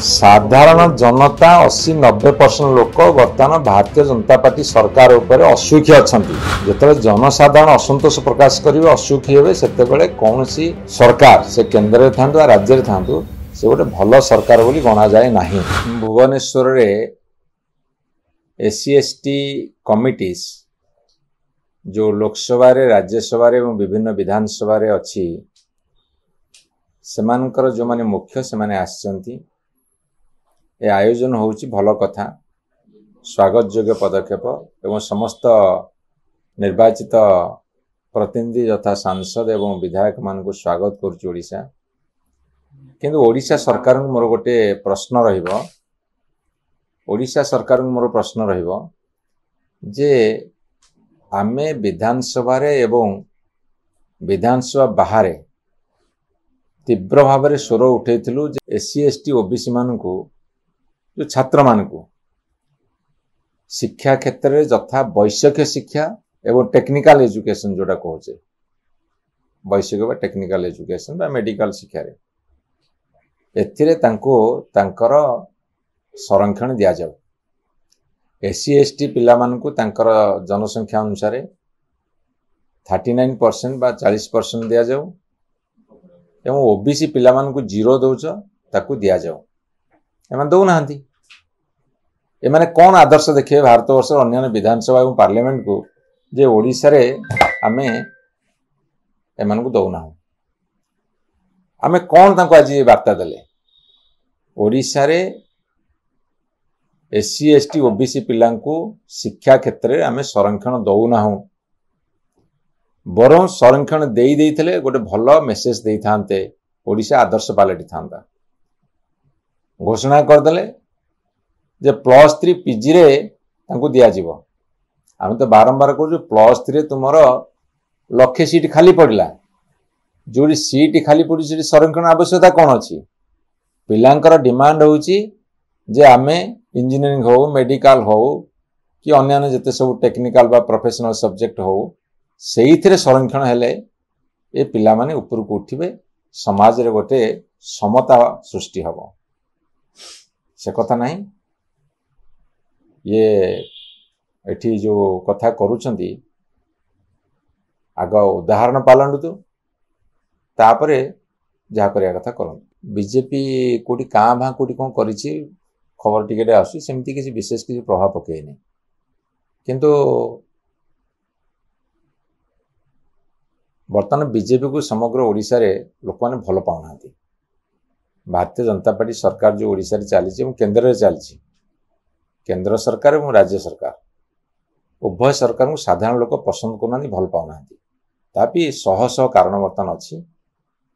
साधारण जनता 80-90% लोक बर्तमान भारतीय जनता पार्टी सरकार उपर असुखी अच्छा जो जनसाधारण असंतोष प्रकाश करेंगे असुखी हे से कौन सरकार से केन्द्र था राज्य था से गोटे भल सरकार बोली गणा जाए ना। भुवनेश्वर रे एससी एसटी कमिटीज जो लोकसभा राज्यसभा विभिन्न विधानसभा अच्छी सेमानकर जो माने मुख्य से माने आसचंती ए आयोजन होउची भल कथा स्वागत योग्य पदक्षेप एवं समस्त निर्वाचित प्रतिनिधि यथा सांसद एवं विधायक मान को स्वागत करुची ओडिशा। किंतु ओडिशा सरकार मोर गोटे प्रश्न रहिबो ओडिशा सरकार मोर प्रश्न रहिबो जे आमे विधानसभा रे एवं विधानसभा बाहर तीव्र भाव में स्वर उठेलु एससी एसटी ओबीसी मान को जो छात्र मान को शिक्षा क्षेत्र में यथा वैषयिक शिक्षा एवं टेक्निकल एजुकेशन जोड़ा कहे वैषयिक टेक्निकल एजुकेशन बा मेडिकल शिक्षा रे एथिरे तांको तांकर संरक्षण दिया जाऊ। एससी एसटी पिला मान को तांकर जनसंख्या अनुसार 39% बा 40% दिया जाऊ एवं ओबीसी पिला मान को 0 दौच ताकू दिया जाऊ। एमान दौ नाहंती एमाने कौन आदर्श देखिए भारत वर्ष अन्य विधानसभा और पार्लियामेंट को जे ओडिशा रे आमे एमान को दौ ना आमे कौन तांको आज वार्ता देले ओडिशा रे एससी एसटी ओबीसी पिला को शिक्षा क्षेत्र में आमे संरक्षण दौ ना बरं संरक्षण देई देइथिले गोटे भल मेसेज देई थांते ओडिशा आदर्श पालटी थांता घोषणा करदेले जे +3 पीजी रे तांको दिया जीवो। आमे तो बारंबार कहू +3 तुमर लक्षे सीट खाली पड़ला जोड़ी सीट खाली पड़ी से संरक्षण आवश्यकता कौन अच्छी पिलांकर डिमांड होउची जे आमे इंजीनियरिंग हो मेडिकल हो कि अन्य जते सब टेक्निकल बा प्रोफेशनल सब्जेक्ट हो से संरक्षण हेले ए पिला माने ऊपर को उठिबे समाज रे गोटे समता सृष्टि हबो से कथा नहीं। ये एठी जो कथा करूछंती आग उदाहरण पालंडु तो तापरे जहा करिया कथा करन बीजेपी कोटी का भा कोटी कोन करिछि खबर टिकेट आसी सेमती किसी विशेष किसी प्रभाव पके नहीं किंतु बर्तमान बीजेपी को समग्र ओडिशा रे लोक माने भल पाउना भारतीय जनता पार्टी सरकार जो ओडिशा रे चली केन्द्र रे चली केन्द्र सरकार और राज्य सरकार उभय सरकार को साधारण लोक पसंद करना भल पाउना तापि शह शह कारण बर्तमान अच्छी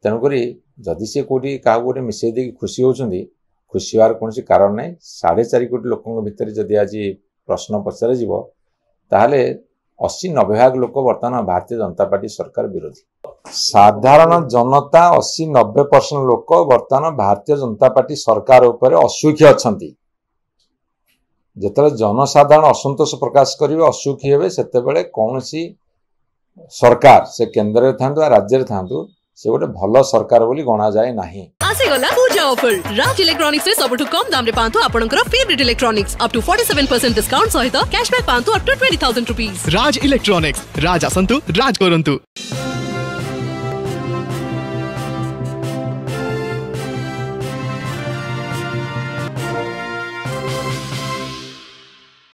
तेणुक जदि सी कौटी क्या गोटे मिसई दे खुशी होती खुशी हर कौन कारण ना 4.5 कोटी लोकों भितर जदि आज प्रश्न पचार ताहले 80-90 भाग लोक बर्तमान भारतीय जनता पार्टी सरकार विरोधी। साधारण जनता 80-90% लोक बर्तमान भारतीय जनता पार्टी सरकार उपर असुखी अच्छा जो जनसाधारण असंतोष प्रकाश करेंगे असुखी हे से कौन सरकार से केन्द्र था राज्य था से गोटे भल सरकार बोली गणा जाए ना। आसीगला पूजा ऑफर राज इलेक्ट्रॉनिक्स रे सबटु कम दाम रे पांतु आपनकर favourite electronics up to 47% discount सहित कैशबैक पांतु up to 20,000 rupees. Raj electronics Raj आसंतु राज करंतु।